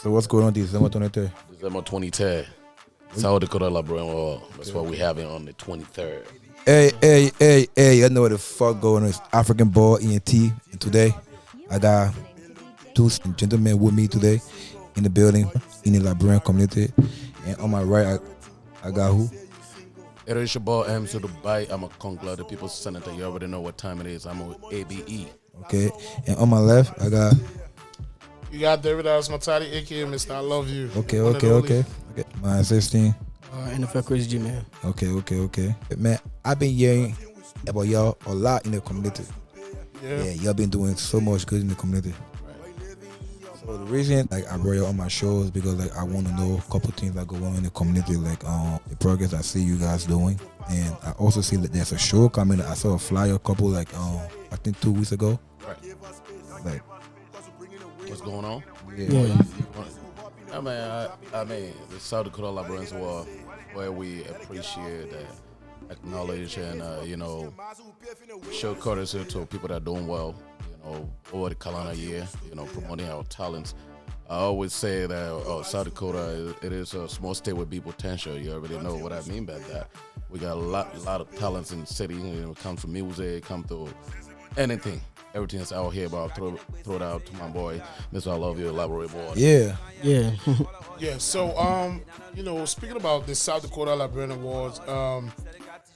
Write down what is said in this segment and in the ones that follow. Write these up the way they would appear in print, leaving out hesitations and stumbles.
So what's going on December 23rd? December 2010. South Dakota Liberian War. That's what we having on the 23rd. Hey, I know what the fuck going on. It's African Ball ENT. And today, I got two gentlemen with me today in the building, in the Liberian community. And on my right, I got who? It is your boy, I'm to Dubai. I'm a Congla, the People's Senator. You already know what time it is. I'm with ABE. Okay. And on my left, I got... You got David Asmatati, aka Mr. I Love You. Okay. My 16. NFL Chris G, man. Okay. Man, I've been hearing about y'all a lot in the community. Yeah, y'all been doing so much good in the community. So the reason I brought you on my show is because I want to know a couple things that go on in the community, the progress I see you guys doing, and I also see that there's a show coming. I saw a flyer I think 2 weeks ago. Right. What's going on? Yeah. I mean, the South Dakota Liberians War, where we appreciate, acknowledge, and show courtesy to people that are doing well, over the calendar year, promoting our talents. I always say that South Dakota, it is a small state with big potential. You already know what I mean by that. We got a lot of talents in the city. It comes to music, it comes to anything. Everything that's out here, but I'll throw it out to my boy, Mr. I Love You, Elaborate Boy. Yeah. Yeah, so, speaking about the South Dakota Liberian Awards,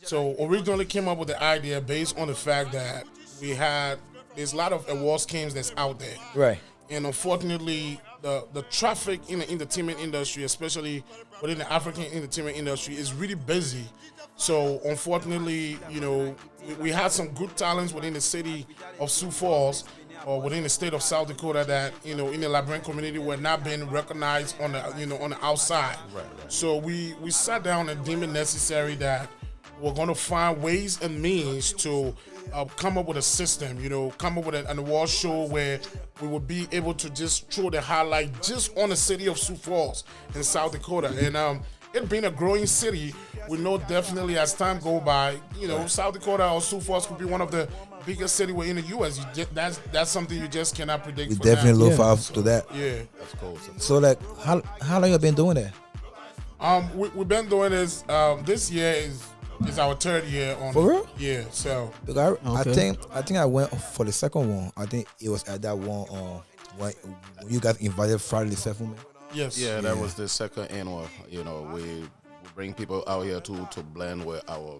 so originally came up with the idea based on the fact that there's a lot of award schemes that's out there. Right. And unfortunately, the traffic in the entertainment industry, especially within the African entertainment industry, is really busy. So unfortunately, we had some good talents within the city of Sioux Falls or within the state of South Dakota that, in the Liberian community were not being recognized on the outside. Right. So we sat down and deemed it necessary that we're going to find ways and means to come up with a system, come up with an award show where we would be able to just throw the highlight just on the city of Sioux Falls in South Dakota. And it being a growing city, we know definitely as time go by, South Dakota or Sioux Falls could be one of the biggest cities within the U.S. That's something you just cannot predict. We definitely look forward to that. Yeah, that's cool. So how long you been doing that? We've been doing this. This year is our third year on. For real? Yeah. So I think I went for the second one. I think it was at that one when you guys invited Friday the 7th. Yes. Yeah, that was the second annual. We bring people out here to blend with our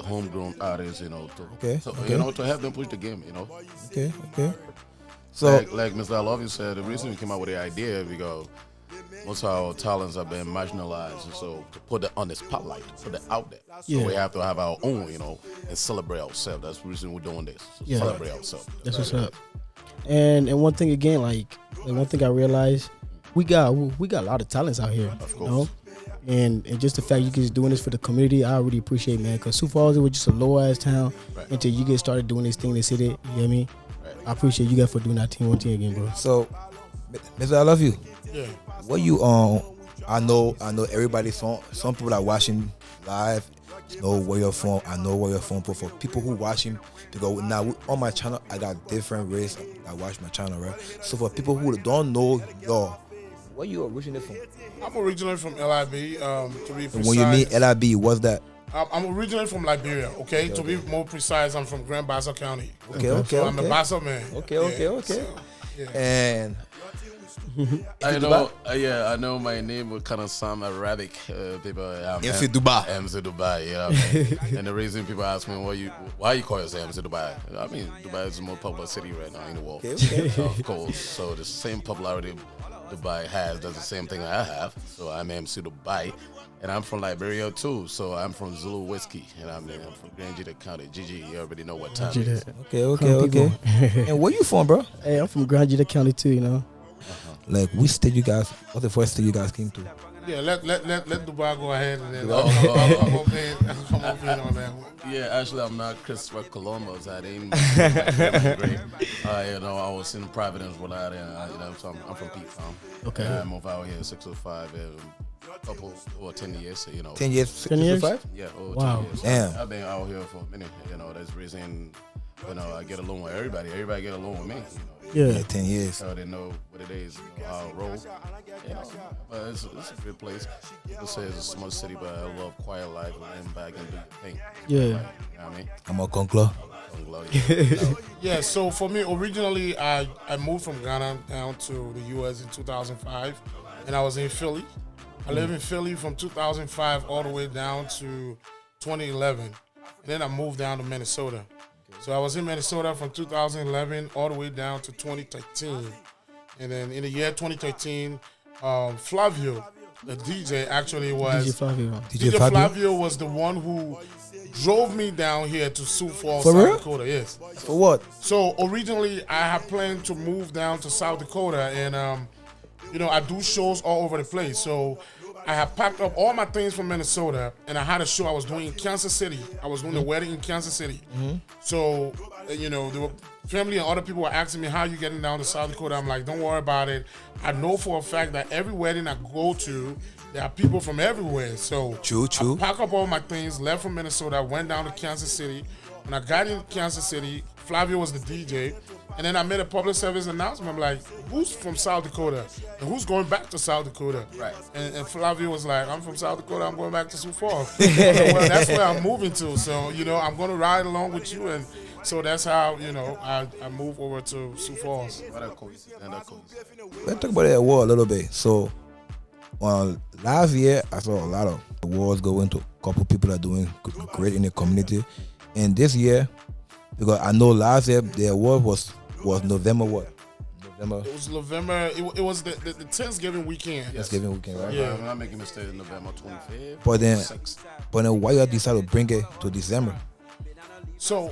homegrown artists. To help them push the game. Okay. So like Mr. I Love You said, the reason we came out with the idea because most of our talents have been marginalized, so to put it on the spotlight, to put it out there. So we have to have our own, and celebrate ourselves. That's the reason we're doing this. Celebrate ourselves. That's what's up. And one thing again, one thing I realized, we got a lot of talents out here. Of course. And just the fact you guys doing this for the community, I really appreciate, man. Because Sioux Falls, it was just a low ass town until you guys started doing this thing in the city. You hear me? Right. I appreciate you guys for doing that team on team again, bro. So, Mr. I Love You. Yeah. What you I know everybody. Some people are watching live. Know where you're from. I know where you're from. But for people who watching, to go now on my channel, I got different race. I watch my channel, right? So for people who don't know y'all, where you originally from? I'm originally from LIB. To be precise. When you mean LIB, what's that? I'm originally from Liberia. Okay. To be more precise, I'm from Grand Bassa County. Okay. So I'm a Bassa man. Okay. So, And I know my name will kind of sound Arabic. People, MC Dubai. MC Dubai, And the reason people ask me why you call yourself MC Dubai? I mean, Dubai is the most popular city right now in the world. Okay. Of course. So the same popularity Dubai has does the same thing I have. So I'm MC Dubai, and I'm from Liberia too. So I'm from Zulu Whiskey, and I'm from Grand County. GG, you already know what time it is. Okay. And where you from, bro? Hey, I'm from Grand County too. Like, which state you guys? What's the first state you guys came to? Yeah, let Dubai go ahead and then come up in on that one. Yeah, actually, I'm not Christopher Columbus. I didn't. I was in Providence, Rhode Island. So I'm from Pete Farm. Okay. And I moved out here 605 couple or 10 years. 10 years. 10 years? 5? Yeah. Wow. 10 years. Damn. I've been out here for a minute. That's the reason you know, I get along with everybody. Everybody get along with me. Yeah. 10 years. So they know what it is, how it rolls. But it's a good place. People say it's a small city, but I love quiet life, laying back and do your thing. Yeah. You know what I mean? I'm a conclo. Yeah, so for me, originally, I moved from Ghana down to the U.S. in 2005, and I was in Philly. I lived in Philly from 2005 all the way down to 2011, and then I moved down to Minnesota. So I was in Minnesota from 2011 all the way down to 2013, and then in the year 2013, Flavio, the DJ, actually was DJ DJ Flavio was the one who drove me down here to Sioux Falls, For South real? Dakota. Yes. For what? So originally, I had planned to move down to South Dakota, and you know, I do shows all over the place. So I had packed up all my things from Minnesota, and I had a show I was doing in Kansas City. I was doing a wedding in Kansas City. So, you know, the family and other people were asking me, how you getting down to South Dakota? I'm like, don't worry about it. I know for a fact that every wedding I go to, there are people from everywhere. So True. I packed up all my things, left from Minnesota, went down to Kansas City. When I got in Kansas City, Flavio was the DJ. And then I made a public service announcement. I'm like, who's from South Dakota? And who's going back to South Dakota? Right. And Flavio was like, I'm from South Dakota. I'm going back to Sioux Falls. I said, well, that's where I'm moving to. So, you know, I'm going to ride along with you. And so that's how, you know, I moved over to Sioux Falls. Let's talk about that award a little bit. So, last year, I saw a lot of awards going to a couple people that are doing great in the community. And this year, because I know last year the award was November what? November. It was November. It was the Thanksgiving weekend. Thanksgiving weekend, right? Yeah. I'm not making a mistake. November 25th. But then why you decide to bring it to December? So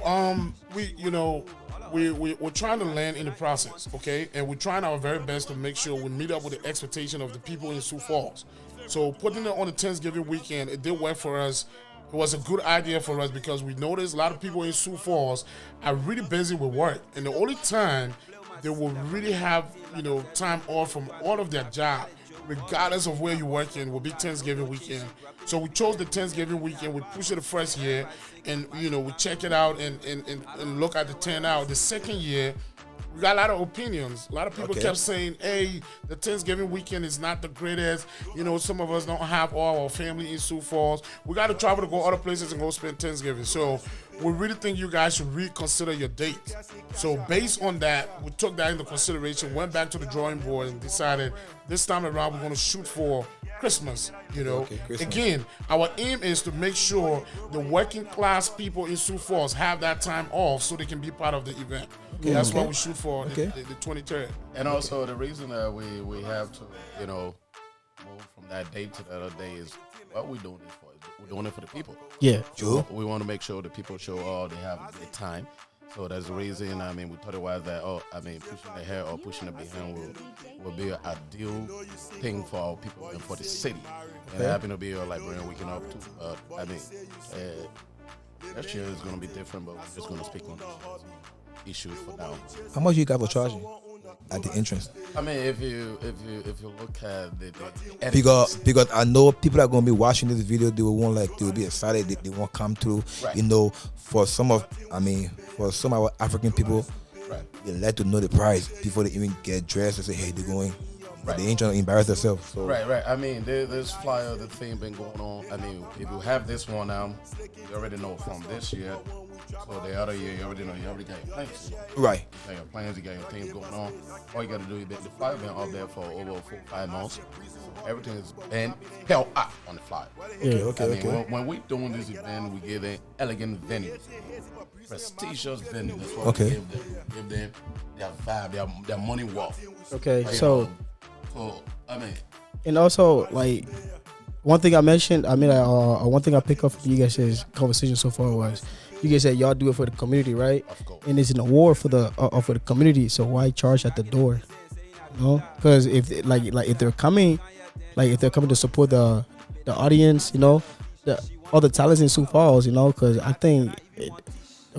we're trying to land in the process, okay? And we're trying our very best to make sure we meet up with the expectation of the people in Sioux Falls. So putting it on the Thanksgiving weekend, it did work for us. It was a good idea for us because we noticed a lot of people in Sioux Falls are really busy with work, and the only time they will really have, you know, time off from all of their job, regardless of where you're working, will be Thanksgiving weekend. So we chose the Thanksgiving weekend. We pushed it the first year, and you know, we check it out and look at the turnout. The second year, we got a lot of opinions. A lot of people kept saying, hey, the Thanksgiving weekend is not the greatest. You know, some of us don't have all our family in Sioux Falls. We got to travel to go other places and go spend Thanksgiving. So we really think you guys should reconsider your date. So based on that, we took that into consideration, went back to the drawing board and decided this time around we're going to shoot for Christmas, you know. Christmas. Again, our aim is to make sure the working class people in Sioux Falls have that time off so they can be part of the event. That's why we shoot for the 23rd. And also the reason that we have to, you know, move from that date to the other day is what we're doing it for. We're doing it for the people. Yeah. True. We want to make sure the people show they have a good time. So that's the reason, I mean, we thought it was that, pushing the hair or pushing the behind will be an ideal thing for our people and for the city. And it happened to be a Liberian weekend up too. Next year is going to be different, but we're just going to speak on issues for now. How much you got for charging at the entrance? I mean, if you look at the Because I know people are gonna be watching this video, they will be excited, they won't come through. Right. You know, for some of our African people, right. they like to know the price before they even get dressed and say, hey, they're going. But they ain't trying to embarrass themselves. So. Right. I mean, there's flyer, the thing been going on. I mean, if you have this one now, you already know from this year. So the other year, you already got your plans. Right. You got your plans, you got your things going on. All you got to do is the flyer been up there for over 4-5 months. So everything has been held up on the flyer. Okay. When we doing this event, we give them elegant venues, prestigious venues. That's what Okay. we give them their vibe, their money walk. Okay, Like, so I mean, and also like one thing I mentioned, one thing I pick up from you guys' conversation so far was you guys said y'all do it for the community, right? of course. And it's an award for the community, so why charge at the door? You know, because if they're coming to support the audience, you know, all the talents in Sioux Falls, you know, because I think,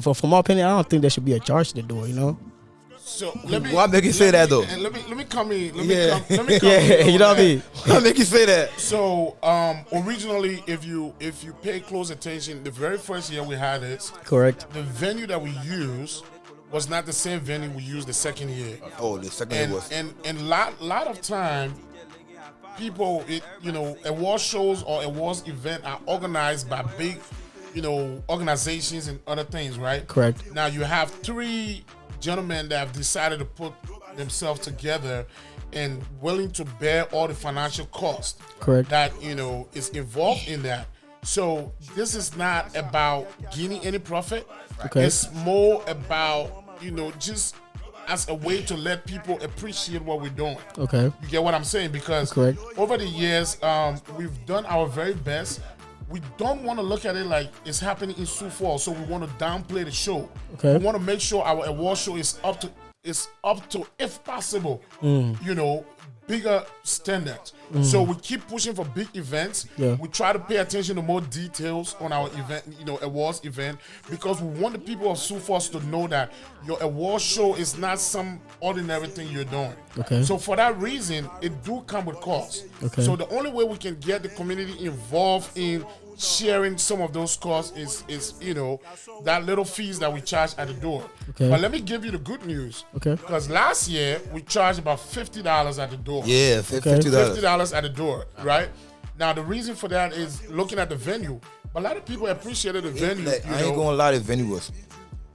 from my opinion, I don't think there should be a charge to the door, you know. So let me. Why make you say that though? And let me come in. Let Yeah. me come Yeah, in you know on what I mean. Why make you say that? So originally, if you pay close attention, the very first year we had it, Correct. the venue that we used was not the same venue we used the second year. Oh, the second And was. and lot of time, people, award shows or awards event are organized by big, organizations and other things, right? Correct. Now you have three gentlemen that have decided to put themselves together and willing to bear all the financial cost Correct. that is involved in that. So this is not about gaining any profit. Okay. It's more about just as a way to let people appreciate what we're doing. Okay. You get what I'm saying? Because Correct. over the years, we've done our very best. We don't want to look at it like it's happening in Sioux Falls, so we want to downplay the show. Okay. We want to make sure our award show is up to, if possible, bigger standards. So we keep pushing for big events. Yeah. We try to pay attention to more details on our event, awards event, because we want the people of Sioux Falls to know that your award show is not some ordinary thing you're doing. Okay. So for that reason, it do come with costs. Okay. So the only way we can get the community involved in sharing some of those costs is that little fees that we charge at the door. Okay. But let me give you the good news. Okay. Because last year we charged about $50 at the door. Yeah, $50. $50 at the door, right? Now the reason for that is looking at the venue. But a lot of people appreciated the venue. Like, I ain't gonna lie, the venue was,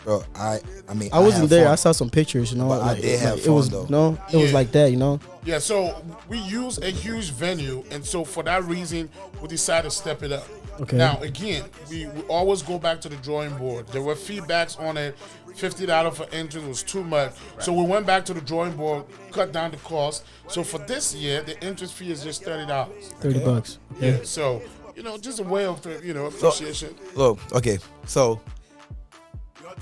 bro. I mean, I wasn't had there. fun. I saw some pictures, But I did have it fun, was, though. it was Yeah. like that, Yeah, so we use a huge venue, and so for that reason, we decided to step it up. Okay. Now, again, we always go back to the drawing board. There were feedbacks on it. $50 for entrance was too much. So we went back to the drawing board, cut down the cost. So for this year, the entrance fee is just $30. $30. Yeah, so, just a way of, appreciation. Look, okay, so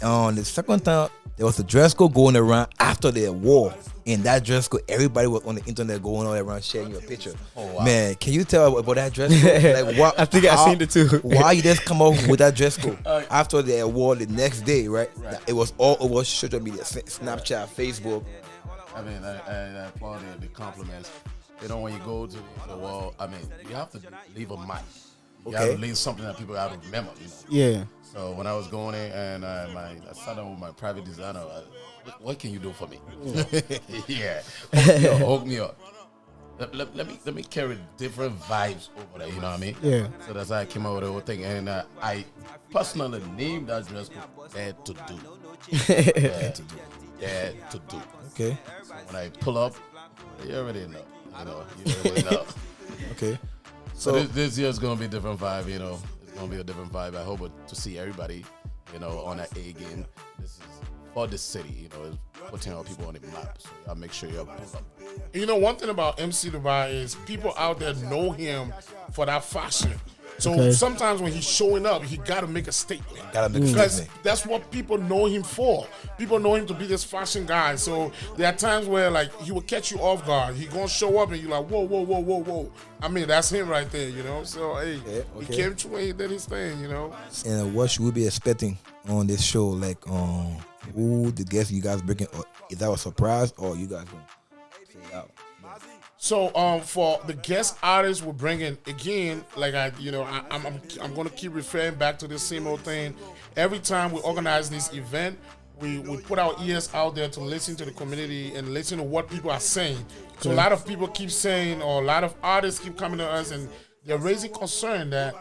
on the second time, there was a dress code going around after the award. And that dress code, everybody was on the internet going all around sharing your picture. Oh, wow. Man, can you tell about that dress code? Like, what? I think I seen it too. Why you just come up with that dress code after the award the next day, right? It was all over social media, Snapchat, Facebook. I mean, I applaud the compliments. When you go to the wall, I mean, you have to leave a mark. You have to leave something that people have to remember. Yeah. So when I was going in and I sat down with my private designer, what can you do for me? Yeah, hook me up. Let me carry different vibes over there. You know what I mean? Yeah. So that's how I came up with the whole thing, and I personally named that dress code "Dare to Do." Dare to do. Dare to do. Okay. So when I pull up, you already know. You already know. Okay. So this year is gonna be a different vibe. It's gonna be a different vibe. I hope to see everybody, on that A game. This is for the city. It's putting our people on the map. So y'all make sure y'all pull up. One thing about MC Dubai is people out there know him for that fashion. So sometimes when he's showing up, he got to make a statement. Because that's what people know him for. People know him to be this fashion guy. So there are times where he will catch you off guard. He gonna show up and you're like, whoa, whoa, whoa, whoa, whoa. I mean, that's him right there, So hey, he came through and he did his thing, And what should we be expecting on this show? Like, who the guests you guys bringing? Or is that a surprise, or you guys gonna say it out? So for the guest artists we're bringing, again, I'm gonna keep referring back to this same old thing. Every time we organize this event, we put our ears out there to listen to the community and listen to what people are saying. So a lot of people keep saying, or a lot of artists keep coming to us and they're raising concern that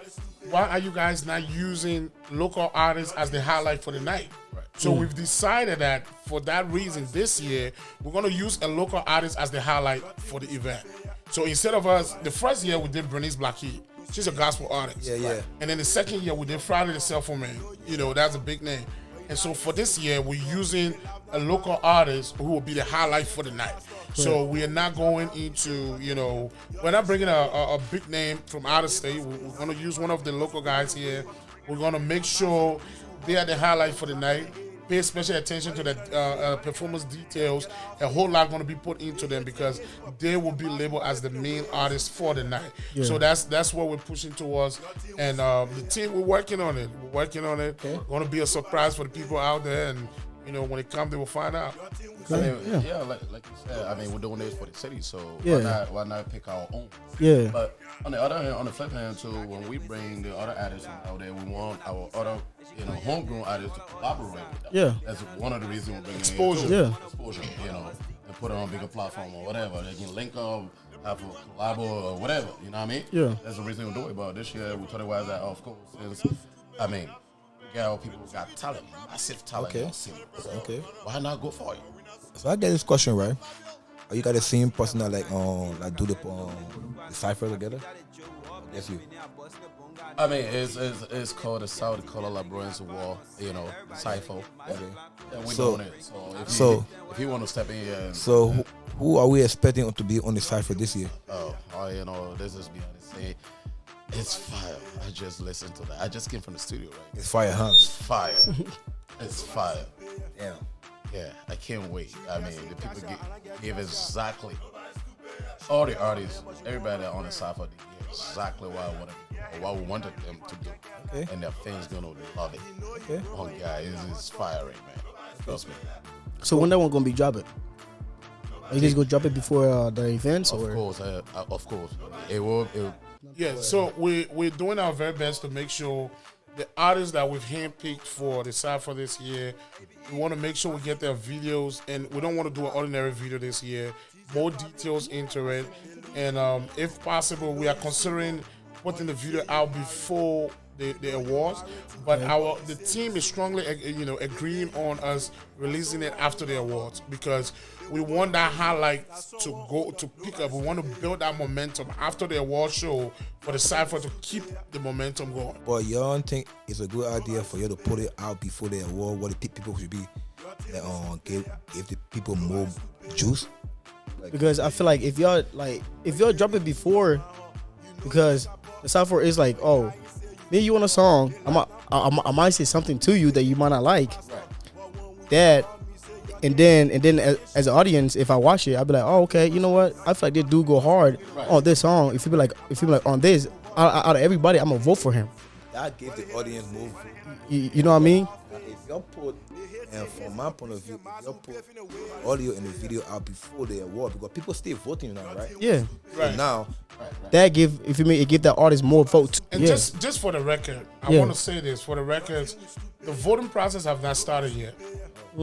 why are you guys not using local artists as the highlight for the night? So we've decided that for that reason this year, we're going to use a local artist as the highlight for the event. So instead of us, the first year we did Bernice Blackheat. She's a gospel artist. Yeah. And then the second year we did Friday the Cell Phone Man. That's a big name. And so for this year, we're using a local artist who will be the highlight for the night. So we are not going into, we're not bringing a big name from out of state. We're going to use one of the local guys here. We're going to make sure they are the highlight for the night. Pay special attention to the performance details. A whole lot going to be put into them because they will be labeled as the main artist for the night. Yeah. So that's what we're pushing towards. And the team, we're working on it. Going to be a surprise for the people out there. And, when it comes, they will find out. I mean, yeah, like you said, I mean, we're doing this for the city, so why not pick our own? Yeah. But on the other hand, on the flip hand too, when we bring the other artists out there, we want our other, homegrown artists to collaborate with them. Yeah. That's one of the reasons we're bringing Exposure. exposure, and put it on a bigger platform or whatever. They can link up, have a collab or whatever. You know what I mean? Yeah. That's the reason we're doing it. But this year, we thought it was that, of course, since, I mean, people who got talent, massive talent. Okay. So Okay. why not go for it? So I get this question right. Are you got the same person that like do the cipher together? Yes, you. I mean, it's called the South Dakota Liberians War, cipher. Okay. And we're So- doing it. So if you want to step in here, So who are we expecting to be on the cipher this year? this is behind the scene. It's fire. I just listened to that. I just came from the studio, right? It's fire, huh? It's fire. It's fire. Damn. Yeah, I can't wait. I mean, the people give exactly all the artists, everybody on the side of exactly what we wanted them to do. Okay. And their fans gonna love it. Okay. Oh yeah, it's firing, man. Trust me. So when that one gonna be dropping? Are you guys gonna drop it before the events Of or? course. It will. Yeah, so we're doing our very best to make sure the artists that we've handpicked for the Cypher this year, we want to make sure we get their videos, and we don't want to do an ordinary video this year. More details into it, and if possible, we are considering putting the video out before the awards. But the team is strongly, agreeing on us releasing it after the awards because we want that highlight to pick up. We want to build that momentum after the award show for the Cypher to keep the momentum going. But you don't think it's a good idea for you to put it out before the award? What the people should be, give the people more juice? Because I feel like if y'all drop it before, because the Cypher is like, oh, maybe you want a song, I might say something to you that you might not like. That, and then as an audience, if I watch it, I'll be like, oh, okay, you know what? I feel like they do go hard on this song. If you be like on this, out of everybody, I'm gonna vote for him. That gives the audience more. You know what I mean? If you put, and from my point of view, if you put audio and the video out before the award, because people still voting now, right? Yeah. So now, That give that artist more votes. And Yeah. just for the record, I want to say this for the records, the voting process have not started yet.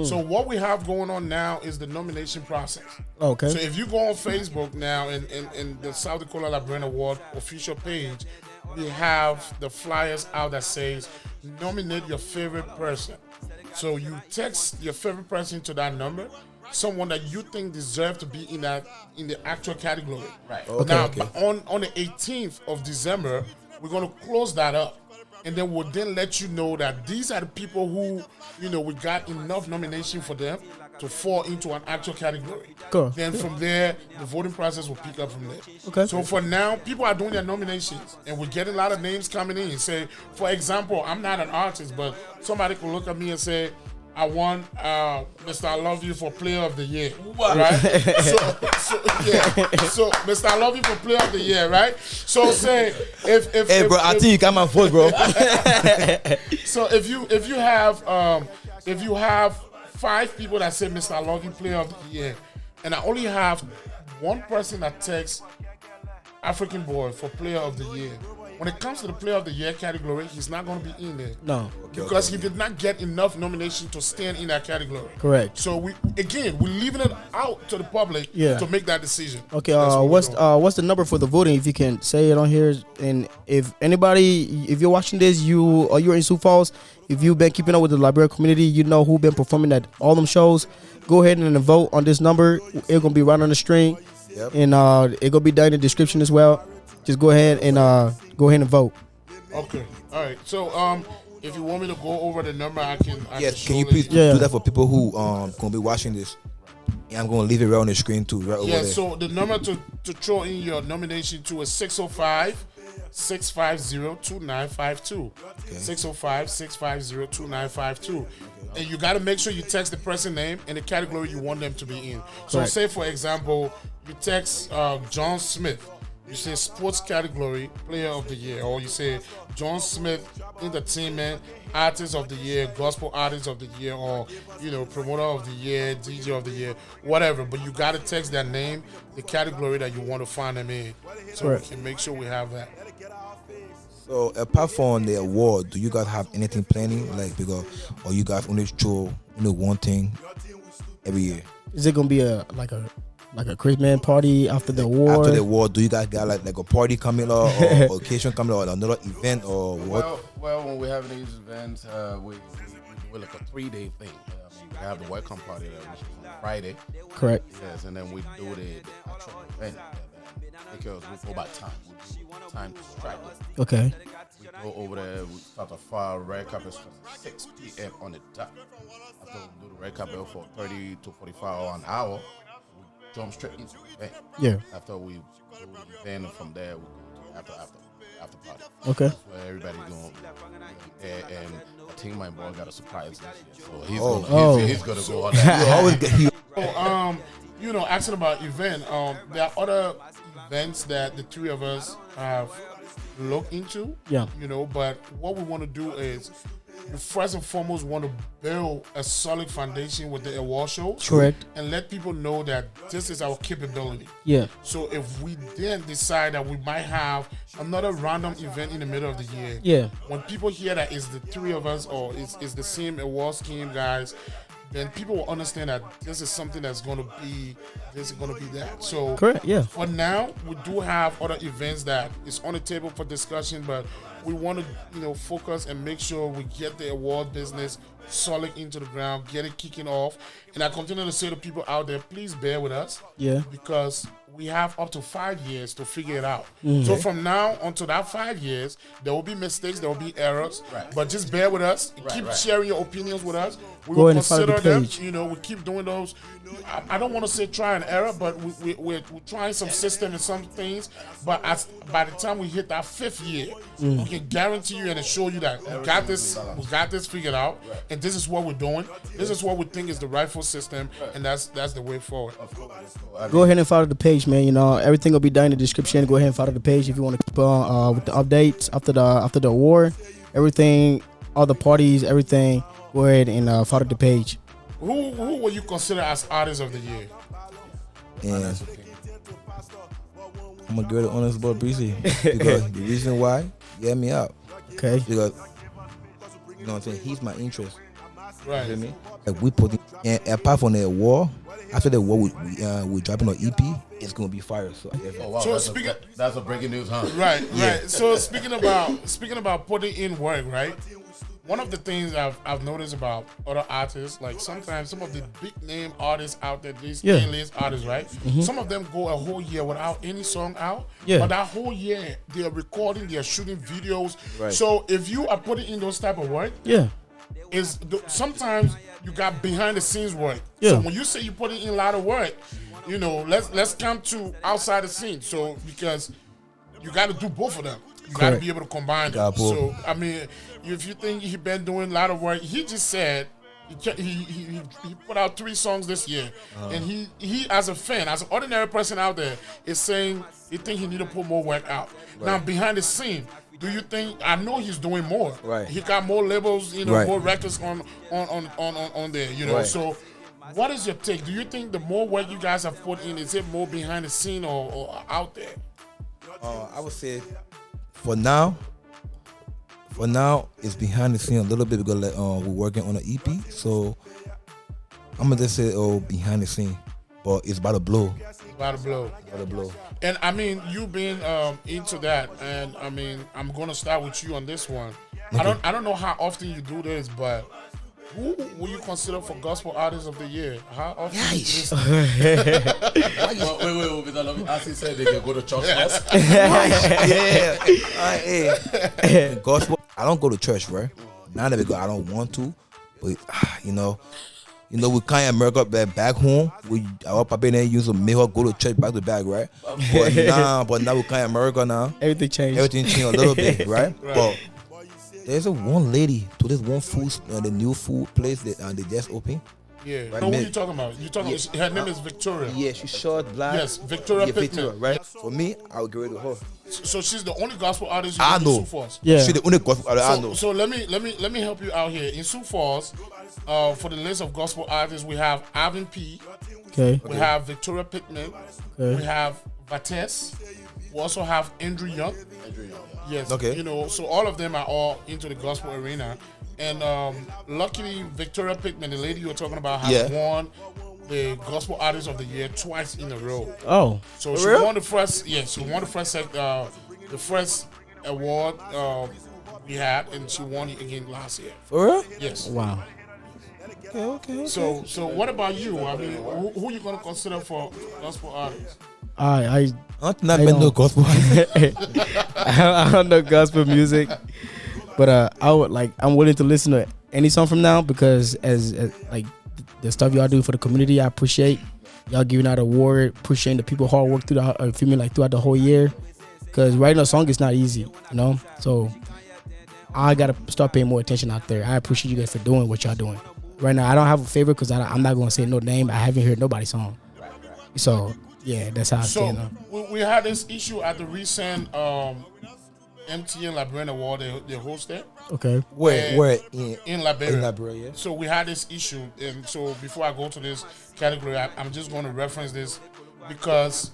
So what we have going on now is the nomination process. Okay. So if you go on Facebook now and the South Dakota Liberian Award official page, we have the flyers out that says nominate your favorite person. So you text your favorite person to that number, someone that you think deserves to be in the actual category. Right. Okay, Now okay. on the 18th of December, we're gonna close that up. And then we'll then let you know that these are the people who, we got enough nomination for them to fall into an actual category. Cool. Then from there, the voting process will pick up from there. Okay. So for now, people are doing their nominations, and we're getting a lot of names coming in. Say, for example, I'm not an artist, but somebody could look at me and say, I want Mr. I Love You for Player of the Year, right? So Mr. I Love You for Player of the Year, right? So say if hey, bro, I think you got my vote, bro. so if you have 5 people that say Mr. I Love You Player of the Year, and I only have one person that takes African Boy for Player of the Year, when it comes to the Player of the Year category, he's not going to be in there. No. Because he did not get enough nomination to stand in that category. Correct. So we're leaving it out to the public to make that decision. Okay. That's what we're doing. What's the number for the voting? If you can say it on here, and if you're watching this, you're in Sioux Falls, if you've been keeping up with the Liberian community, you know who been performing at all them shows. Go ahead and vote on this number. It's gonna be right on the screen, and it gonna be down in the description as well. Just go ahead and vote. Okay. All right. So if you want me to go over the number, I can. Yes, show can you it. please do that for people who gonna be watching this? And I'm gonna leave it right on the screen too, right over Yeah. there. So the number to throw in your nomination to is 605-650-2952. 605-650-2952. And you got to make sure you text the person name and the category you want them to be in. So Correct. say, for example, you text John Smith. you say sports category, player of the year, or you say John Smith, entertainment, artist of the year, gospel artist of the year, or promoter of the year, DJ of the year, whatever. But you gotta text that name, the category that you want to find them in, so we can make sure we have that. So apart from the award, do you guys have anything planning? Like because, or you guys only show one thing every year? Is it gonna be a Christmas party after the award? After the award, do you guys got like a party coming up, or occasion coming up, or another event, or what? Well, when we have these events, we do like a 3-day thing. We have the welcome party which is on Friday. Correct. Yes, and then we do the actual event. Because we go by time. We do time to strike. Okay. We go over there. We start a fire. Red carpet starts at 6 p.m. on the dot. After we do the red carpet for 30 to 45 or an hour, we jump straight into the event. Yeah. After we do the event, and from there we go to after party. Okay. That's where everybody's going. And I think my boy got a surprise this year, so he's gonna go on that. You always get Asking about event, there are other events that the three of us have looked into. Yeah. But what we want to do is, we first and foremost want to build a solid foundation with the award show. Correct. And let people know that this is our capability. Yeah. So if we then decide that we might have another random event in the middle of the year, Yeah. when people hear that it's the three of us or it's the same award scheme, guys, then people will understand that this is something that's going to be that. So Correct. Yeah. for now, we do have other events that is on the table for discussion, but we want to focus and make sure we get the award business solid into the ground, get it kicking off. And I continue to say to people out there, please bear with us. Yeah. Because we have up to 5 years to figure it out. So from now until that 5 years, there will be mistakes, there will be errors, but just bear with us. Keep sharing your opinions with us. We will consider them. We keep doing those. I don't want to say try and error, but we're trying some system and some things. But by the time we hit that 5th year, we can guarantee you and assure you that we got this figured out, and this is what we're doing. This is what we think is the rightful system, and that's the way forward. Go ahead and follow the page, man. Everything will be down in the description. Go ahead and follow the page if you want to keep on with the updates after the award. Everything, all the parties, everything. Go ahead and follow the page. Who will you consider as artist of the year? And I'm gonna go to honest boy Breezy because the reason why he had me out. Okay. Because you know what I'm saying, he's my interest. Right. You feel me? Like we put and apart from the award, after the award we dropping an EP, it's gonna be fire. So wow, so that's a breaking news, huh? Right. So speaking about putting in work, right? One of the things I've noticed about other artists, like sometimes some of the big name artists out there, these A-list artists, right? Some of them go a whole year without any song out. Yeah. But that whole year, they're recording, they're shooting videos. Right. So if you are putting in those type of work, sometimes you got behind the scenes work. Yeah. So when you say you're putting in a lot of work, let's come to outside the scene. So because you got to do both of them. You got to be able to combine them. So, I mean, if you think he's been doing a lot of work, he just said he put out 3 songs this year. And he, as a fan, as an ordinary person out there, is saying he think he need to put more work out. Right. Now, behind the scene, do you think, I know he's doing more. Right. He got more labels, more records on there, Right. So, what is your take? Do you think the more work you guys have put in, is it more behind the scene or out there? I would say for now, it's behind the scene a little bit because we're working on an EP. So I'm gonna just say behind the scene, but it's about to blow. About to blow. And I mean, you being into that, and I mean, I'm gonna start with you on this one. Okay. I don't know how often you do this, but who will you consider for gospel artist of the year? How often? Nice. Wait. As he said, they can go to church first. Yeah. Gospel. I don't go to church, right? Not that because I don't want to, but we kind of America back home. Our papa then used to make her go to church back to back, right? But now we kind of America now. Everything changed. Everything changed a little bit, right? But there's one lady to this one food, the new food place that they just opened. Yeah. Right, No, who mid. you talking about? You talking? Her name is Victoria. Yeah, she's short, black. Yes, Victoria Pittman. right? For me, I would get rid of her. So she's the only gospel artist I in know. Sioux Falls. Yeah. She's the only gospel artist I So, know. so let me help you out here. In Sioux Falls, for the list of gospel artists, we have Alvin P. Okay. We have Victoria Pittman. Okay. We have Vates. We also have Andrew Young. Yes. Okay. You know, so all of them are all into the gospel arena. And luckily, Victoria Pittman, the lady you were talking about, has won the Gospel Artist of the Year twice in a row. Oh. So she won the first. Yeah, she won the first award we had, and she won it again last year. For real? Yes. Wow. Okay. So what about you? I mean, who you gonna consider for gospel artists? I I'm not been no gospel. I don't know gospel music, but I'm willing to listen to any song from now because as like the stuff y'all do for the community, I appreciate y'all giving out award, appreciating the people hard work throughout the whole year. Because writing a song is not easy, you know. So I gotta start paying more attention out there. I appreciate you guys for doing what y'all doing. Right now, I don't have a favorite because I'm not gonna say no name. I haven't heard nobody's song. So yeah, that's how I feel. So we had this issue at the recent MTN Liberian Award they hosted. Okay. Where in Liberia. In Liberia, yeah. So we had this issue, and so before I go to this category, I'm just going to reference this because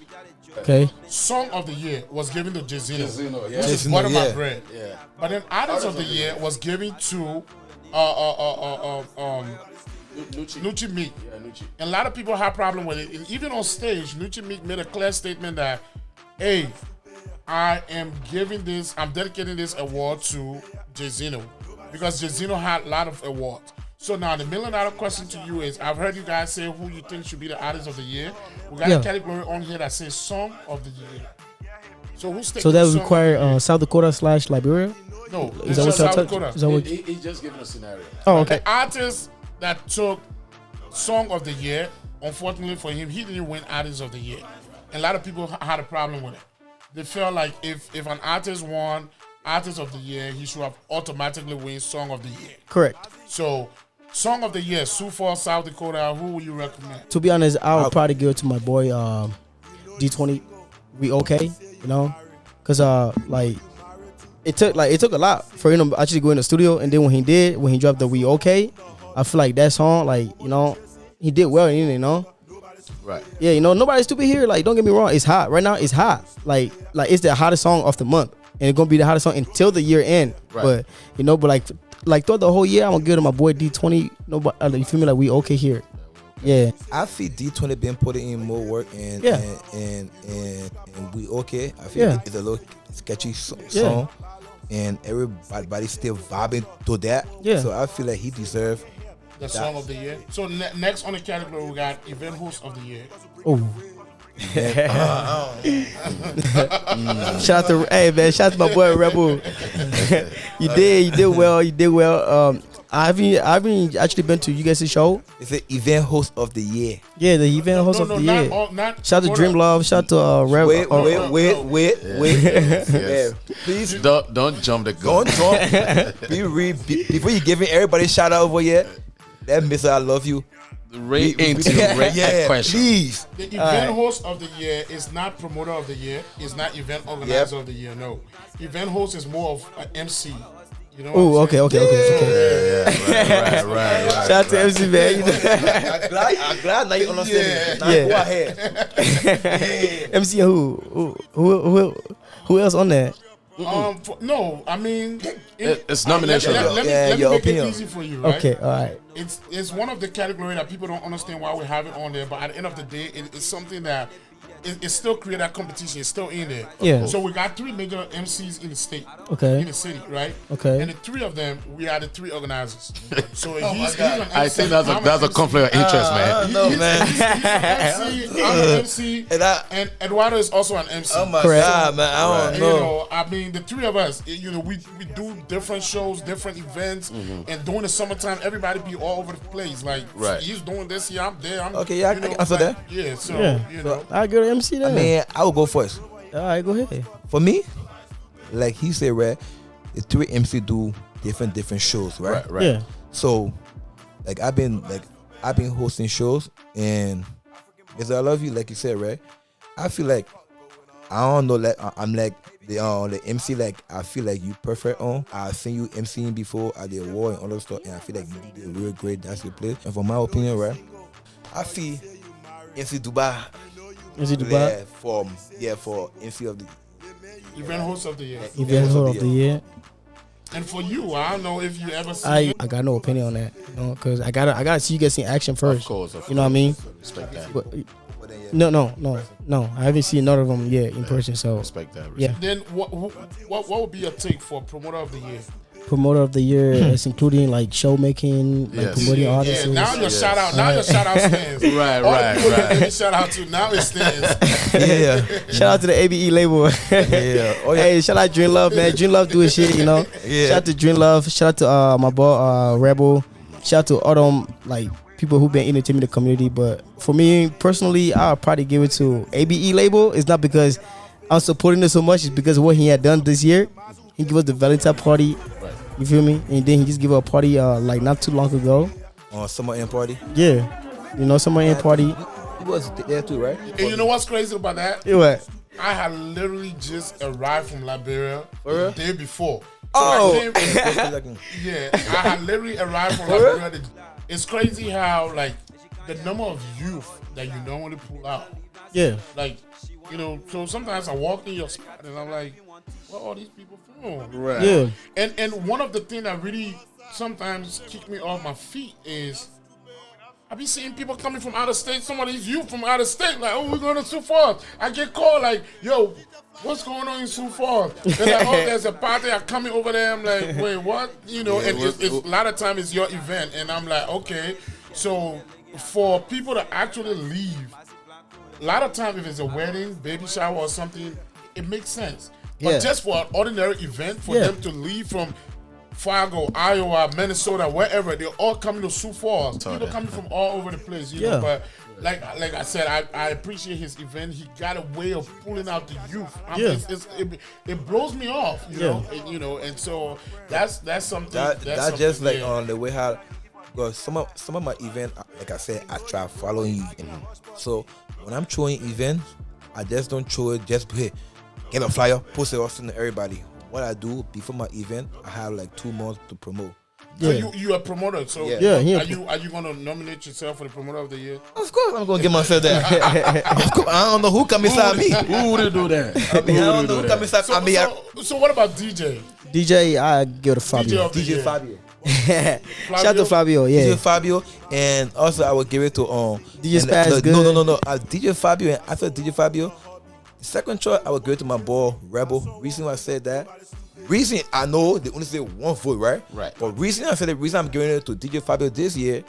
Song of the Year was given to Jezino, which is Butter My Bread. Yeah. But then Artist of the Year was given to Nucci Meek. Yeah, Nucci. And a lot of people have problem with it. And even on stage, Nucci Meek made a clear statement that, hey, I'm dedicating this award to Jezino because Jezino had a lot of awards. So now the $1 million question to you is, I've heard you guys say who you think should be the Artist of the Year. We got a category on here that says Song of the Year. So who's taking? So that would require South Dakota / Liberia. No, Is it's that just what South Dakota. Is that what? He's just giving a scenario. Oh, okay. The artist that took Song of the Year, unfortunately for him, he didn't win Artist of the Year. And a lot of people had a problem with it. They felt like if an artist won Artist of the Year, he should have automatically win Song of the Year. Correct. So, Song of the Year, Sioux Falls, South Dakota, who would you recommend? To be honest, I would probably give it to my boy D20. We okay, you know, cause it took a lot for him to actually go in the studio, and then when he dropped the We Okay, I feel like that song, like, you know, he did well in it, you know. Right. Yeah, you know, nobody's stupid here. Like, don't get me wrong, it's hot right now. It's hot. Like it's the hottest song of the month, and it's gonna be the hottest song until the year end. Right. But you know, like throughout the whole year, I'm gonna give it to my boy D20. Nobody, you feel me? Like, we okay here. Yeah. I feel D20 been putting in more work and we okay. I feel it's a little sketchy song, and everybody still vibing to that. Yeah. So I feel like he deserves The Song of the Year. So next on the category, we got Event Host of the Year. Oh. Shout out to my boy Rebel. You did well. I've actually been to you guys' show. It's an event host of the year. Yeah, the event host of the year. Shout out to Dream Love. Shout out to Rebel. Wait. Yes. Please Don't jump the gun. don't jump. Before you giving everybody shout out over here. That Mr. I love you. Right into the question. Please. The event host of the year is not promoter of the year. It's not event organizer of the year. No, event host is more of an MC. You know. Oh, okay. Yeah, right. Shout out to MC, man. You know? I'm glad now you understand. Now go ahead. MC who else on there? No, I mean, It's nomination. Let me your make opinion. it easy for you, right? Okay, all right. It's one of the category that people don't understand why we have it on there, but at the end of the day, it's something that it still create that competition. It's still in there. Yeah. So we got 3 major MCs in the state. Okay. In the city, right? Okay. And the 3 of them, we are the 3 organizers. So he's an MC. I think that's a conflict of interest, man. No, man. He's an MC. I'm an MC. And Eduardo is also an MC. Oh my Correct. God, man. I don't You know. know, I mean, the 3 of us, you know, we do different shows, different events, and during the summertime, everybody be all over the place. Like, he's doing this here, I'm there. Okay, yeah, I can answer that. Yeah, so, you know. I go to MC then. I mean, I will go first. All right, go ahead. For me, like he said, right, the 3 MC do different shows, right? Right. Yeah. So, like I've been like I've been hosting shows, and Mr. I Love You, like you said, right? I feel like I don't know, like I'm like the MC, like I feel like you perfect on. I've seen you MCing before at the award and all that stuff, and I feel like you did real great. That's your place. And for my opinion, right, I feel MC Dubai. MC Dubai, for MC of the Event host of the year. event host of the year. And for you, I don't know if you ever see. I got no opinion on that, you know, because I gotta see you guys in action first. Of course. You know what I mean? Respect that. But, no. I haven't seen none of them yet in person. So Respect that. yeah, Then what would be your take for promoter of the year? promoter of the year is including like show making, like Yes. promoting artists. Yeah, now your shout out. Now your shout out stands. Right, All right, the people right. that you shout out to now it stands. yeah. Shout out to the ABE label. Yeah. Oh yeah. Hey, shout out Dream Love, man. Dream Love doing shit, you know. Yeah. Shout out to Dream Love. Shout out to my boy Rebel. Shout out to all them like people who've been entertaining the community. But for me personally, I'll probably give it to ABE label. It's not because I'm supporting it so much. It's because of what he had done this year. He gave us the Valentine party. You feel me? And then he just gave a party like not too long ago. On Summer End Party. Yeah, you know, summer end party. He was there too, right? And you know what's crazy about that? Yeah, what? I had literally just arrived from Liberia For real? the day before. Oh. I came- yeah, I had literally arrived from Liberia. It's crazy how like the number of youth that you normally pull out. Yeah, Like, you know, so sometimes I walk in your spot and I'm like, where are all these people from? Right. yeah, And one of the things that really sometimes kick me off my feet is I be seeing people coming from out of state, some of these youth from out of state, like, oh, we're going to Sioux Falls. I get called like, yo, what's going on in Sioux Falls? They're like, oh, there's a party. I'm coming over there. I'm like, wait, what? You know, and it's a lot of time it's your event. And I'm like, okay. So for people to actually leave, a lot of time if it's a wedding, baby shower or something, it makes sense. But Yeah. just for an ordinary event, for Yeah. them to leave from Fargo, Iowa, Minnesota, wherever, they're all coming to Sioux Falls. People coming from all over the place, you know. Yeah. But like I said, I appreciate his event. He got a way of pulling out the youth. Yeah. It blows me off, you know. And, you know, and so that's something. That's something, just like yeah. on the way how, because some of my event, like I said, I try following you. So when I'm throwing events, I just don't throw it just hey, get a flyer, post it out to everybody. What I do before my event, I have like 2 months to promote. So yeah. you are a promoter. So Yeah. Yeah, are you gonna nominate yourself for the promoter of the year? Of course, I'm gonna get myself there. Of course, I don't know who come inside me. Who would do that? I don't know who come inside. So, I mean, so what about DJ? DJ, I give it to Fabio. of the DJ year. Fabio. Shout out to Fabio, yeah. DJ Fabio, and also I will give it to DJ and Spaz no, is good. No. DJ Fabio, and after DJ Fabio, the second choice I will give it to my boy Rebel. Reason why I said that, reason I know they only say 1 vote, right? Right. But reason I said the reason I'm giving it to DJ Fabio this year,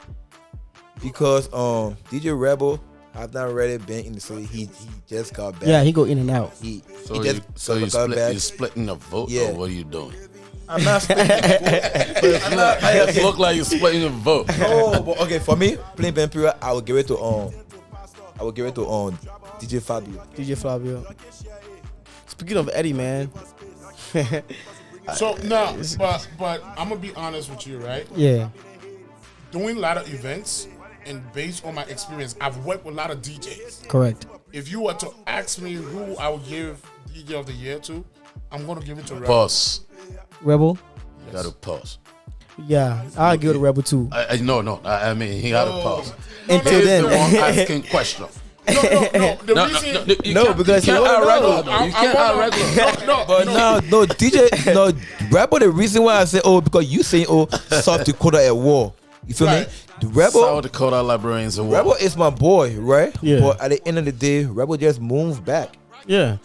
because DJ Rebel has not really been in the city. He just got back. Yeah, he go in and out. He So just you're got back. splitting the vote, Yeah. or what are you doing? I'm not splitting the vote. I'm not. It look like you're splitting the vote. Oh, but okay. For me, playing Ben Pira, I will give it to DJ Fabio. DJ Fabio. Speaking of Eddie, man. So no, but I'm gonna be honest with you, right? Yeah. Doing a lot of events and based on my experience, I've worked with a lot of DJs. Correct. If you were to ask me who I would give DJ of the year to, I'm gonna give it to Rebel. Pause. Rebel. You gotta pause. Yeah, I'll give it to Rebel too. No. I mean, he gotta pause. Until He's then. the one asking question. No. The reason. You No, can't- because you he can't wouldn't out know. regular. You can't out regular. But no, DJ, no, Rebel. The reason why I say because you saying South Dakota at war. You feel Right. me? The Rebel. South Dakota Liberians and Rebel is my boy, right? Yeah. But at the end of the day, Rebel just moved back. Yeah.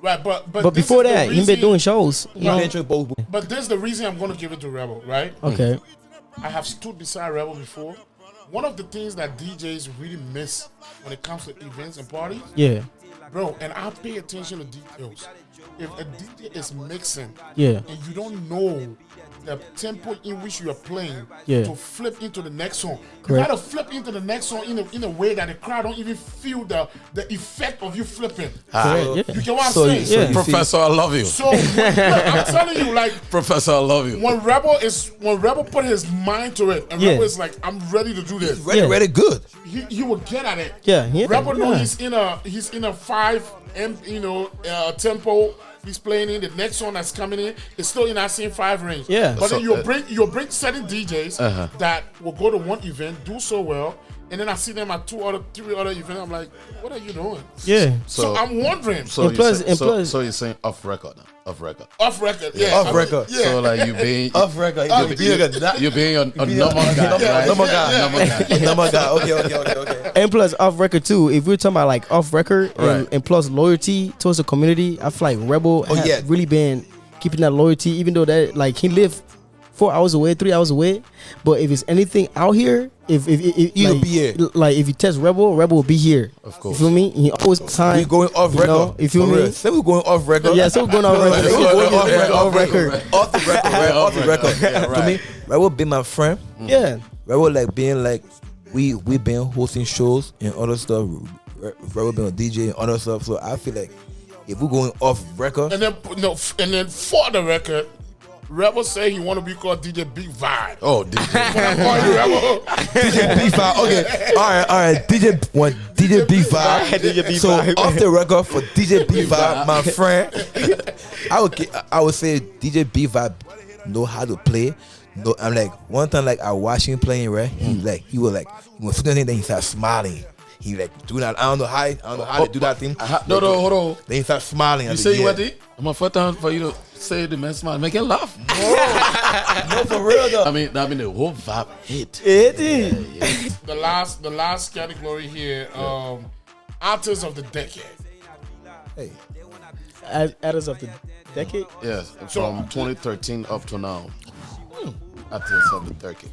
Right, but But this before is the that, he been reason- doing shows. You know? Eventually, both. But this is the reason I'm gonna give it to Rebel, right? Okay. I have stood beside Rebel before. One of the things that DJs really miss when it comes to events and parties, Yeah. bro, and I pay attention to details. If a DJ is mixing Yeah. and you don't know the tempo in which you are playing Yeah. to flip into the next song. You Correct. gotta flip into the next song in a way that the crowd don't even feel the effect of you flipping. Correct, yeah. You get what I'm So saying? you Yeah. Professor, I love you. So I'm telling you, like Professor, I love you. when Rebel put his mind to it, and Yeah. Rebel is like, I'm ready to do this. Ready, Yeah. ready, good. He will get at it. Yeah, yeah, Rebel know yeah. he's in a 5 tempo. He's playing in the next one that's coming in. It's still in that same 5 range. Yeah. But So, then you'll bring certain DJs that will go to one event, do so well, and then I see them at 3 other events. I'm like, what are you doing? Yeah. So I'm wondering. So And plus- and plus- so you're saying off record now? Off record. Off record, yeah. Off record. Yeah. So like you being Off record. you being a number guy, right? Number guy. Number guy. Number guy. Okay. And plus off record too. If we're talking about like off record Right. and plus loyalty towards the community, I feel like Rebel has yeah. really been keeping that loyalty, even though that like he lived 4 hours away, 3 hours away. But if it's anything out here, if He'll like, be here. Like if you test Rebel will be here. Of course. You feel me? He always time. We going off you record. know, you feel For me? real. Say we going off record. Yeah, so we're going off record. Say we going off record. Off record. Off the record. Right? Off the record. Yeah, To right. me, Rebel been my friend. Yeah. Rebel like being like we been hosting shows and other stuff. Rebel been a DJ and other stuff. So I feel like if we're going off record, And then for the record, Rebel say he want to be called DJ Big Vibe. Oh, DJ. Rebel. DJ B5. Okay, all right. DJ B5. DJ B5. So off the record for DJ B5, my friend, I would say DJ B5 know how to play. No, I'm like one time like I watched him playing, right? He was sitting there, then he started smiling. He like do that. I don't know how to do that thing. No, hold on. Then he started smiling. You say you what? I'm a first time for you to say the man smile, make it laugh. No, for real though. I mean the whole vibe hit. The last category here, artists of the decade. Hey, Artists of the decade. Yes, from 2013 up to now. Artists of the decade.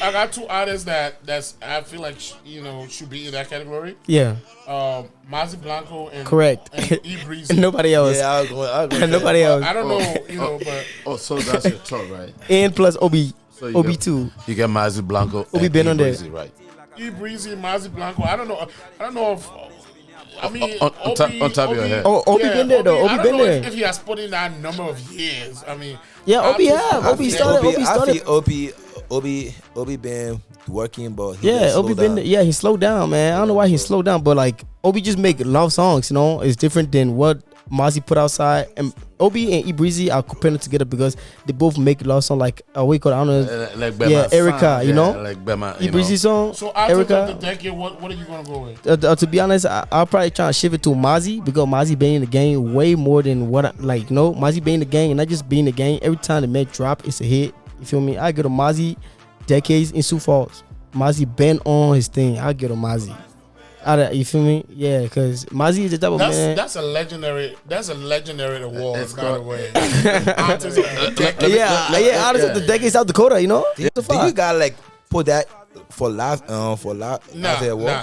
I got two artists that's I feel like should be in that category. Yeah. Mazi Blanco and Correct. and E Breezy. Nobody else. yeah, I was going. Nobody else. I don't know, but Oh, so that's your top, right? And plus Obi. So you Obi get- too. You get Mazi Blanco. Obi and been on there. Breezy, right? E Breezy, Mazi Blanco. I don't know if. I mean, On top of your head. Oh, Obi been there, though. I Obi don't been know there. if he has put in that number of years. I mean, Yeah, Obi artists- have. Obi started. Obi I started. feel Obi been working, but he Yeah, just Obi slowed been down. there. Yeah, he slowed down, man. I don't know why he slowed down, but like Obi just make love songs. It's different than what Mazi put outside. And Obi and E Breezy are comparing together because they both make love song like we call, I don't know. Like Yeah, Bema Erica, Fan, you know? like Bema, E Breezy song. So artists of the Erica. decade, what are you gonna go with? To be honest, I'll probably try to shift it to Mazi because Mazi been in the game way more than what Mazi been in the game and not just being in the game. Every time the man drop, it's a hit. You feel me? I get a Mazi decades in Sioux Falls. Mazi been on his thing. I get a Mazi. You feel me? Yeah, because Mazi is the type of man. That's a legendary award, It's by the called- way. Artists of the decade. Yeah, artist of the decade, South Dakota. Did you gotta like put that for last Nah,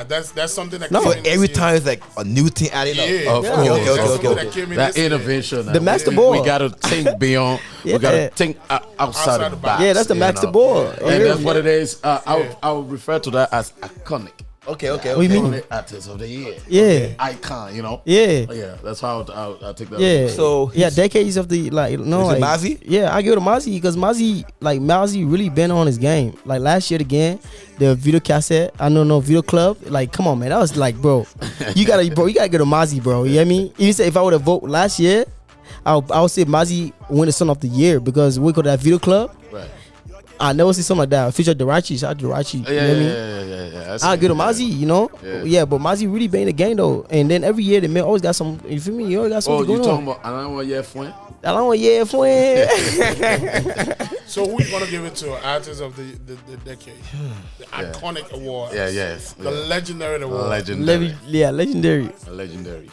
that's something that No. came So in this every year. time it's like a new thing added up. Yeah, Of yeah. course. That's Okay. something that came in That this year. innovation. The master ball. We gotta think beyond. Yeah. We gotta think outside of the box. Yeah, that's the you master know? ball. And that's what it is. I would refer to that as iconic. Okay. What do you mean? Iconic artist of the year. Yeah, Icon, you know? yeah. Yeah, that's how I'll take that. Yeah. So yeah, decades of the like Is it Mazi? Yeah, I give it to Mazi because Mazi really been on his game. Like last year again, the video cassette, video club. Like, come on, man, that was like, bro, you gotta get a Mazi, bro. You know what I mean? Even say if I would have voted last year, I would say Mazi win the son of the year because we got that video club. Right. I never see something like that. Feature Dirachi, shout out to Dirachi. Yeah, You know what I mean? yeah. I get a Mazi, Yeah. Yeah, but Mazi really been in the game though. And then every year the man always got some. You feel me? You always got Oh, something you going talking on. about? I don't want your friend. I don't want yeah, friend. So who you gonna give it to? Artists of the decade, the iconic award. Yeah, yes. The legendary award. Legendary. Legendary. Legendary.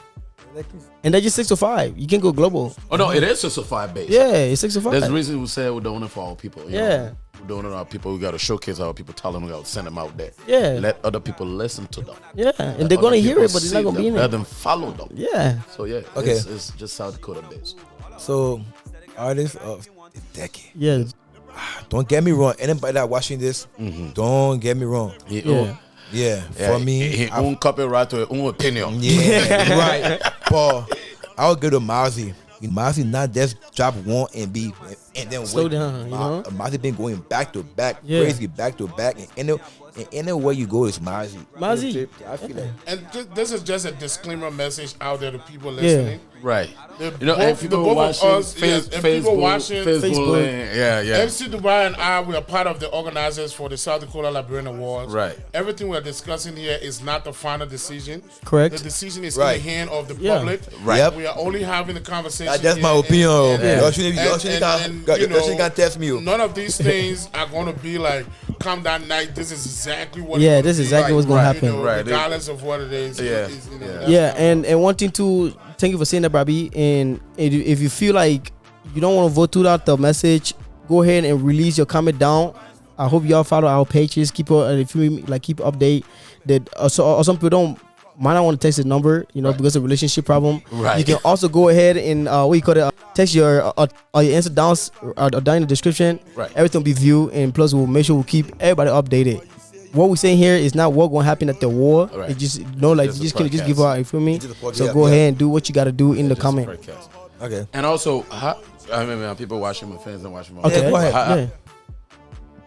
And that's just 6 to 5. You can go global. Oh no, it is just a 5 base. Yeah, it's 6 to 5. There's a reason we say we're doing it for our people. You Yeah. know? We're doing it for our people. We got to showcase our people, talent. We got to send them out there. Yeah. Let other people listen to them. Yeah, and Let they're gonna other hear people it, but they're see not gonna be in them. Let it. them follow them. Yeah. So yeah, Okay. it's just South Dakota based. So artists of the decade. Yeah. don't get me wrong. Anybody that watching this, don't get me wrong. Yeah, for me, he own copyright to his own opinion. yeah, right. But I'll go to Marzi. Marzi not just drop one and be and then Slow wait. down, you know? Marzi been going back to back, Yeah. crazy back to back, and anywhere you go is Marzi. Marzi. I feel like And this is just a disclaimer message out there to people listening. Right. The You know, both- and people the both of watching us, yes, and people watching Facebook. Yeah. MC Dubai and I, we are part of the organizers for the South Dakota Liberian Awards. Right. Everything we're discussing here is not the final decision. Correct. The decision is Right. in the hand of the Yeah. public. Right. Yep. We are only having the conversation. that's my here, opinion. and- Y'all shouldn't test me. None of these things are going to be like, come that night, this is exactly what Yeah, it's this is gonna exactly be. what's gonna You happen. know, Right. regardless of what it is. Yeah. That's Yeah, not- and one thing too, thank you for saying that, Bobby. And if you feel like you don't want to vote through out the message, go ahead and release your comment down. I hope y'all follow our pages. Keep if you like keep update. That or some people don't might not want to text the number, because of relationship problem. Right. You can also go ahead and what you call it, text your answer down in the description. Right. Everything will be viewed, and plus we'll make sure we'll keep everybody updated. What we're saying here is not what going to happen at the war. Right. It just Just you just a can just podcast. give out. You feel me? Just a podcast, So go yeah. ahead and do what you got to do in the comment. Okay. And also, I mean, people watching my fans and watching my Okay, Yeah, go ahead. yeah.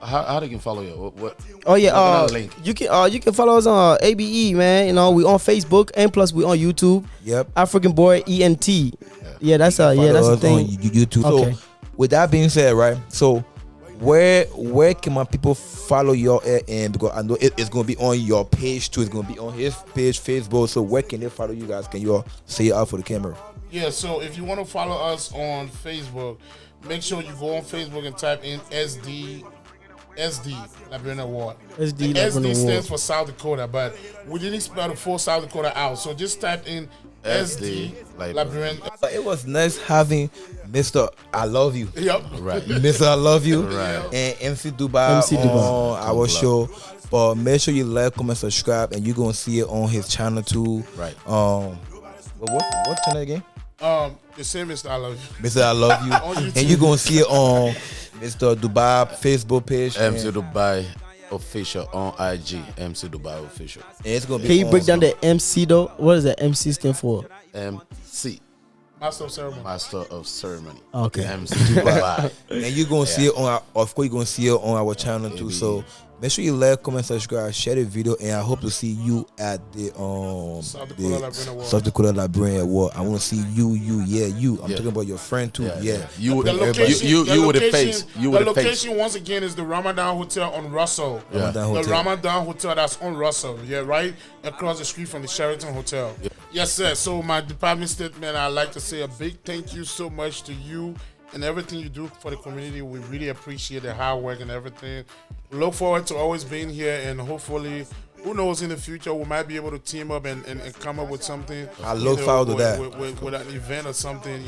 How they can follow you? What? Oh yeah, Look at that link. you can follow us on ABE, man. We on Facebook and plus we on YouTube. Yep. African Boy ENT. Yeah, that's that's Follow the us thing. on YouTube. Okay. So, with that being said, right? So, where can my people follow your and because I know it's gonna be on your page too. It's gonna be on his page, Facebook. So, where can they follow you guys? Can you all say it out for the camera? Yeah, so if you want to follow us on Facebook, make sure you go on Facebook and type in SD Liberian Award. SD The Liberian SD Award. stands for South Dakota, but we didn't spell the full South Dakota out. So just type in SD Liberian. It was nice having Mr. I Love You. Yep. Right. Mr. I Love You Right. and MC Dubai MC Dubai. on our show. But make sure you like, comment, subscribe, and you're gonna see it on his channel too. Right. What channel again? The same as I love you. Mr. I Love You. On YouTube. And you're gonna see it on Mr. Dubai Facebook page. MC and Dubai official on IG. MC Dubai official. it's gonna be Can you on- break down the MC though? What does the MC stand for? MC Master of Ceremony. Master of Ceremony. Okay. MC Dubai. and you're gonna see it on of course you're gonna see it on our channel too. So make sure you like, comment, subscribe, share the video, and I hope to see you at the South Dakota Liberian Award. South Dakota Liberian Award. I want to see you. I'm Yeah. talking about your friend too. Yeah. You The with location, you the with the location- face. You with the the face. location once again is the Ramadan Hotel on Russell. Yeah. Ramadan The Hotel. Ramadan Hotel that's on Russell. Yeah, right across the street from the Sheraton Hotel. Yes, sir. So my department statement, I'd like to say a big thank you so much to you and everything you do for the community. We really appreciate the hard work and everything. We look forward to always being here, and hopefully, who knows, in the future we might be able to team up and come up with something. I look forward to that. with an event or something.